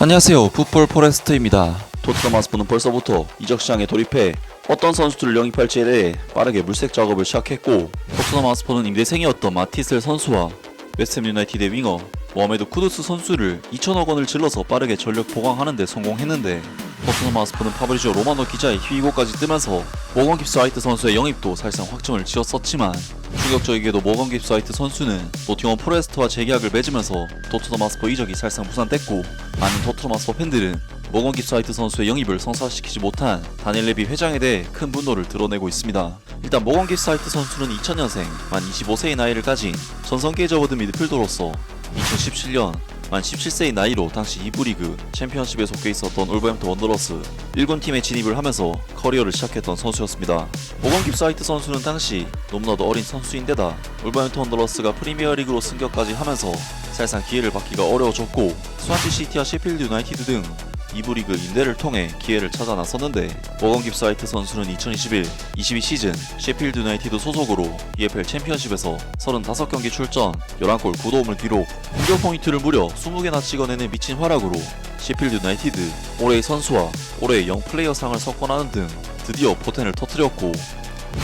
안녕하세요. 풋볼 포레스트입니다. 토트넘 하스포는 벌써부터 이적 시장에 돌입해 어떤 선수들을 영입할지에 대해 빠르게 물색 작업을 시작했고, 토트넘 하스포는 임대생이었던 마티셀 선수와 웨스트햄 유나이티드의 윙어 모하메드 쿠두스 선수를 2천억 원을 질러서 빠르게 전력 보강하는 데 성공했는데, 토트넘 하스포는 파브리지오 로마노 기자의 희위고까지 뜨면서 모건 깁스 화이트 선수의 영입도 사실상 확정을 지었었지만, 충격적이게도 모건 깁스 화이트 선수는 노팅엄 포레스트와 재계약을 맺으면서 토트넘 하스포 이적이 사실상 무산됐고, 많은 토트넘 하스포 팬들은 모건 깁스 화이트 선수의 영입을 성사시키지 못한 다니엘 레비 회장에 대해 큰 분노를 드러내고 있습니다. 일단 모건 깁스 화이트 선수는 2000년생 만 25세의 나이를 가진 전성기에 접어든 미드필더로서 2017년 만 17세의 나이로 당시 2부 리그 챔피언십에 속해 있었던 울버햄튼 원더러스 1군 팀에 진입을 하면서 커리어를 시작했던 선수였습니다. 모건 깁스 화이트 선수는 당시 너무나도 어린 선수인데다 울버햄튼 원더러스가 프리미어리그로 승격까지 하면서 사실상 기회를 받기가 어려워졌고, 스완지 시티와 셰필드 유나이티드 등 2부 리그 임대를 통해 기회를 찾아 나섰는데, 모건 깁스 화이트 선수는 2021-22 시즌 셰필드 유나이티드 소속으로 EFL 챔피언십에서 35경기 출전, 11골 9도움을 기록, 공격 포인트를 무려 20개나 찍어내는 미친 활약으로 셰필드 유나이티드 올해의 선수와 올해의 영 플레이어상을 석권하는 등 드디어 포텐을 터뜨렸고,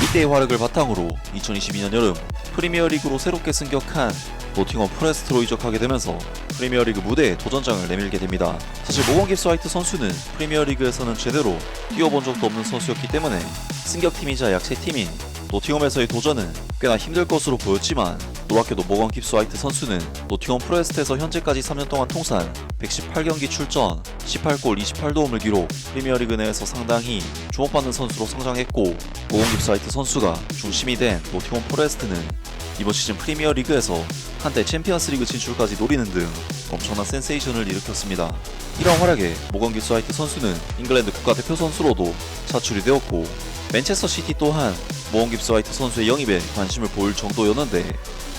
이때의 활약을 바탕으로 2022년 여름 프리미어리그로 새롭게 승격한 노팅엄 포레스트로 이적하게 되면서 프리미어리그 무대에 도전장을 내밀게 됩니다. 사실 모건 깁스 화이트 선수는 프리미어리그에서는 제대로 뛰어본 적도 없는 선수였기 때문에 승격팀이자 약체팀인 노팅엄에서의 도전은 꽤나 힘들 것으로 보였지만, 놀랍게도 모건 깁스 화이트 선수는 노팅엄 포레스트에서 현재까지 3년 동안 통산 118경기 출전, 18골 28도움을 기록, 프리미어리그 내에서 상당히 주목받는 선수로 성장했고, 모건 깁스 화이트 선수가 중심이 된 노팅엄 포레스트는 이번 시즌 프리미어리그에서 한때 챔피언스리그 진출까지 노리는 등 엄청난 센세이션을 일으켰습니다. 이러한 활약에 모건 깁스 화이트 선수는 잉글랜드 국가대표 선수로도 차출이 되었고, 맨체스터 시티 또한 모건 깁스 화이트 선수의 영입에 관심을 보일 정도였는데,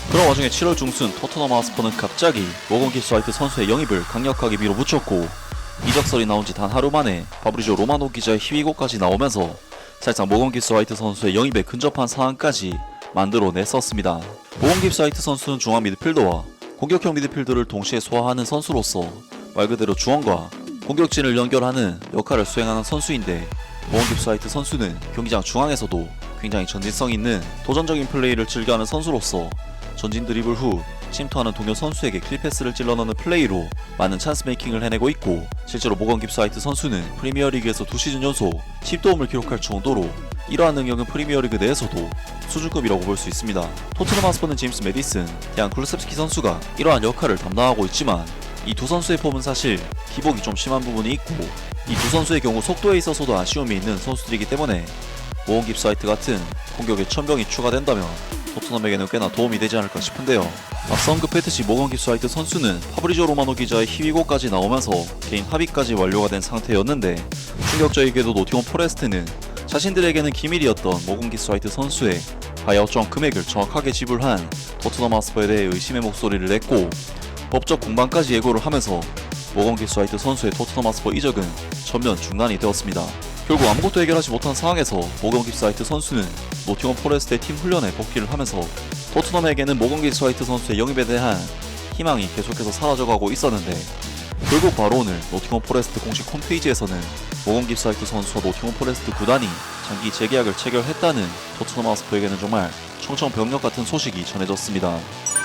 그런 와중에 7월 중순 토트넘 하스퍼는 갑자기 모건 깁스 화이트 선수의 영입을 강력하게 밀어붙였고, 이적설이 나온 지 단 하루 만에 파브리지오 로마노 기자의 희위고까지 나오면서 사실상 모건 깁스 화이트 선수의 영입에 근접한 상황까지 만들어냈었습니다. 모건 깁스 화이트 선수는 중앙 미드필더와 공격형 미드필더를 동시에 소화하는 선수로서 말 그대로 중원과 공격진을 연결하는 역할을 수행하는 선수인데, 모건 깁스 화이트 선수는 경기장 중앙에서도 굉장히 전진성 있는 도전적인 플레이를 즐겨하는 선수로서 전진 드리블 후 침투하는 동료 선수에게 클리패스를 찔러넣는 플레이로 많은 찬스 메이킹을 해내고 있고, 실제로 모건 깁스 화이트 선수는 프리미어리그에서 2시즌 연속 10도움을 기록할 정도로 이러한 능력은 프리미어리그 내에서도 수준급이라고 볼 수 있습니다. 토트넘 하스퍼는 제임스 메디슨, 데안 쿨루셉스키 선수가 이러한 역할을 담당하고 있지만, 이 두 선수의 폼은 사실 기복이 좀 심한 부분이 있고, 이 두 선수의 경우 속도에 있어서도 아쉬움이 있는 선수들이기 때문에 모건 깁스 화이트 같은 공격의 천병이 추가된다면 토트넘에게는 꽤나 도움이 되지 않을까 싶은데요. 앞서 언급했듯이 모건 깁스 화이트 선수는 파브리지오 로마노 기자의 희위고까지 나오면서 개인 합의까지 완료가 된 상태였는데, 충격적이게도 노팅엄 포레스트는 자신들에게는 기밀이었던 모건 깁스 화이트 선수의 바이아웃 정 금액을 정확하게 지불한 토트넘 하스퍼에 대해 의심의 목소리를 냈고, 법적 공방까지 예고를 하면서 모건 깁스 화이트 선수의 토트넘 하스퍼 이적은 전면 중단이 되었습니다. 결국 아무것도 해결하지 못한 상황에서 모건 깁스 화이트 선수는 노팅엄 포레스트의 팀 훈련에 복귀를 하면서 토트넘에게는 모건 깁스 화이트 선수의 영입에 대한 희망이 계속해서 사라져가고 있었는데, 결국 바로 오늘 노팅엄 포레스트 공식 홈페이지에서는 모건 깁스 화이트 선수와 노팅엄 포레스트 구단이 장기 재계약을 체결했다는 토트넘 하스퍼에게는 정말 청천벽력 같은 소식이 전해졌습니다.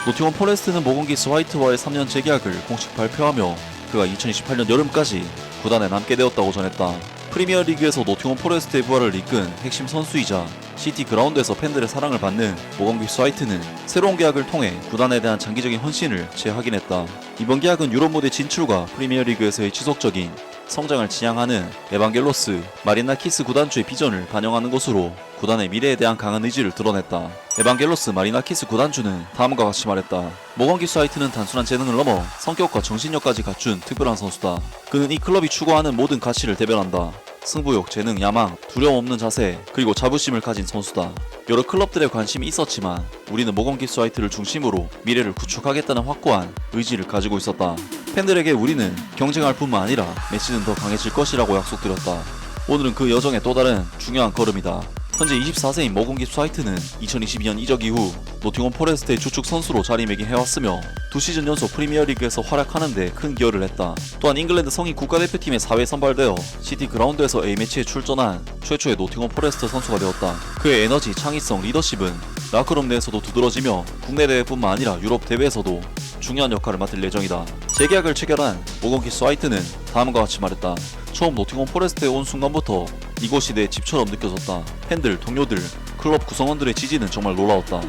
노팅엄 포레스트는 모건 깁스 화이트와의 3년 재계약을 공식 발표하며 그가 2028년 여름까지 구단에 남게 되었다고 전했다. 프리미어리그에서 노팅엄 포레스트의 부활을 이끈 핵심 선수이자 시티 그라운드에서 팬들의 사랑을 받는 모건 깁스 화이트는 새로운 계약을 통해 구단에 대한 장기적인 헌신을 재확인했다. 이번 계약은 유럽 무대 진출과 프리미어리그에서의 지속적인 성장을 지향하는 에반겔로스 마리나키스 구단주의 비전을 반영하는 것으로 구단의 미래에 대한 강한 의지를 드러냈다. 에반겔로스 마리나키스 구단주는 다음과 같이 말했다. 모건 깁스 화이트는 단순한 재능을 넘어 성격과 정신력까지 갖춘 특별한 선수다. 그는 이 클럽이 추구하는 모든 가치를 대변한다. 승부욕, 재능, 야망, 두려움 없는 자세, 그리고 자부심을 가진 선수다. 여러 클럽들에 관심이 있었지만 우리는 모건 깁스 화이트를 중심으로 미래를 구축하겠다는 확고한 의지를 가지고 있었다. 팬들에게 우리는 경쟁할 뿐만 아니라 매 시즌 더 강해질 것이라고 약속드렸다. 오늘은 그 여정의 또 다른 중요한 걸음이다. 현재 24세인 머건 깁스 화이트는 2022년 이적 이후 노팅엄 포레스트의 주축 선수로 자리매김해왔으며 2시즌 연속 프리미어리그에서 활약하는데 큰 기여를 했다. 또한 잉글랜드 성인 국가대표팀의 4회 선발되어 시티 그라운드에서 A매치에 출전한 최초의 노팅엄 포레스트 선수가 되었다. 그의 에너지, 창의성, 리더십은 라커룸 내에서도 두드러지며 국내 대회뿐만 아니라 유럽 대회에서도 중요한 역할을 맡을 예정이다. 재계약을 체결한 머건 깁스 화이트는 다음과 같이 말했다. 처음 노팅엄 포레스트에 온 순간부터 이곳이 내 집처럼 느껴졌다. 팬들, 동료들, 클럽 구성원들의 지지는 정말 놀라웠다.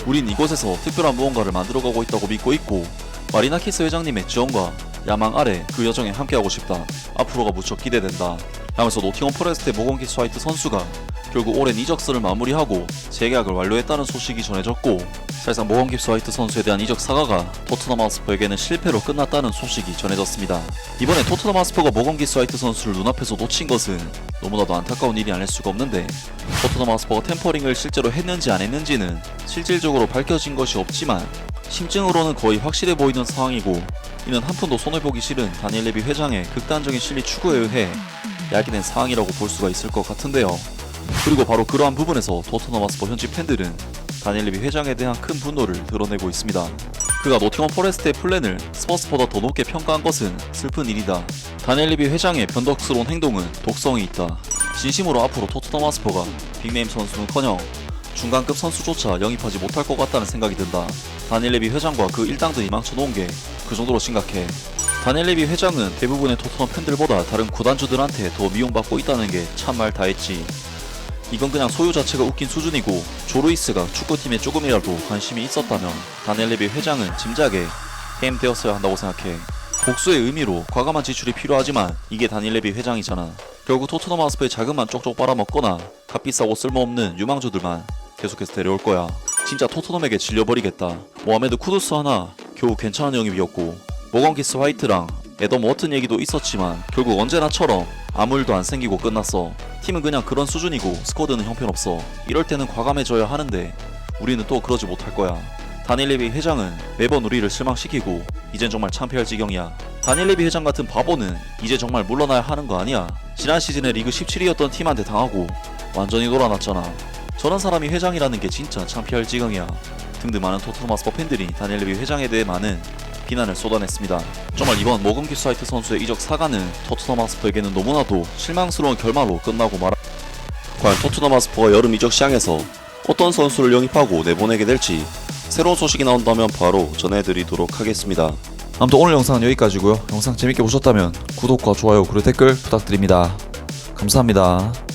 우린 이곳에서 특별한 무언가를 만들어가고 있다고 믿고 있고 마리나키스 회장님의 지원과 야망 아래 그 여정에 함께하고 싶다. 앞으로가 무척 기대된다. 하면서 노팅엄 포레스트의 머건 깁스 화이트 선수가 결국 오랜 이적설을 마무리하고 재계약을 완료했다는 소식이 전해졌고, 사실상 머건 깁스 화이트 선수에 대한 이적 사과가 토트넘 하스퍼에게는 실패로 끝났다는 소식이 전해졌습니다. 이번에 토트넘 하스퍼가 머건 깁스 화이트 선수를 눈앞에서 놓친 것은 너무나도 안타까운 일이 아닐 수가 없는데, 토트넘 하스퍼가 템퍼링을 실제로 했는지 안 했는지는 실질적으로 밝혀진 것이 없지만 심증으로는 거의 확실해 보이는 상황이고, 이는 한 푼도 손해보기 싫은 다니엘 레비 회장의 극단적인 실리 추구에 의해 야기된 상황이라고 볼 수가 있을 것 같은데요. 그리고 바로 그러한 부분에서 토트넘 하스퍼 현지 팬들은 다니엘 레비 회장에 대한 큰 분노를 드러내고 있습니다. 그가 노팅엄 포레스트의 플랜을 스퍼스보다 더 높게 평가한 것은 슬픈 일이다. 다니엘 레비 회장의 변덕스러운 행동은 독성이 있다. 진심으로 앞으로 토트넘 하스퍼가 빅네임 선수는커녕 중간급 선수조차 영입하지 못할 것 같다는 생각이 든다. 다니엘 레비 회장과 그 일당들이 망쳐놓은 게 그 정도로 심각해. 다니엘 레비 회장은 대부분의 토트넘 팬들보다 다른 구단주들한테 더 미움받고 있다는 게 참말 다했지. 이건 그냥 소유 자체가 웃긴 수준이고, 조 루이스가 축구팀에 조금이라도 관심이 있었다면 다니엘 레비 회장은 짐작에 해임되었어야 한다고 생각해. 복수의 의미로 과감한 지출이 필요하지만 이게 다니엘 레비 회장이잖아. 결국 토트넘 하스퍼의 자금만 쪽쪽 빨아먹거나 값비싸고 쓸모없는 유망주들만 계속해서 데려올 거야. 진짜 토트넘에게 질려버리겠다. 모하메드 쿠두스 하나 겨우 괜찮은 영입이었고, 머건 깁스 화이트랑 애덤 워튼 얘기도 있었지만 결국 언제나처럼 아무 일도 안 생기고 끝났어. 팀은 그냥 그런 수준이고 스쿼드는 형편없어. 이럴 때는 과감해져야 하는데 우리는 또 그러지 못할 거야. 다니엘 레비 회장은 매번 우리를 실망시키고 이젠 정말 창피할 지경이야. 다니엘 레비 회장 같은 바보는 이제 정말 물러나야 하는 거 아니야. 지난 시즌에 리그 17위였던 팀한테 당하고 완전히 놀아났잖아. 저런 사람이 회장이라는 게 진짜 창피할 지경이야. 등등 많은 토트넘 하스퍼 팬들이 다니엘 레비 회장에 대해 많은 비난을 쏟아냈습니다. 정말 이번 머건 깁스 화이트 선수의 이적 사과는 토트넘 하스퍼에게는 너무나도 실망스러운 결말로 끝나고 말아. 과연 토트넘 하스퍼가 여름 이적 시장에서 어떤 선수를 영입하고 내보내게 될지 새로운 소식이 나온다면 바로 전해드리도록 하겠습니다. 아무튼 오늘 영상은 여기까지고요. 영상 재밌게 보셨다면 구독과 좋아요 그리고 댓글 부탁드립니다. 감사합니다.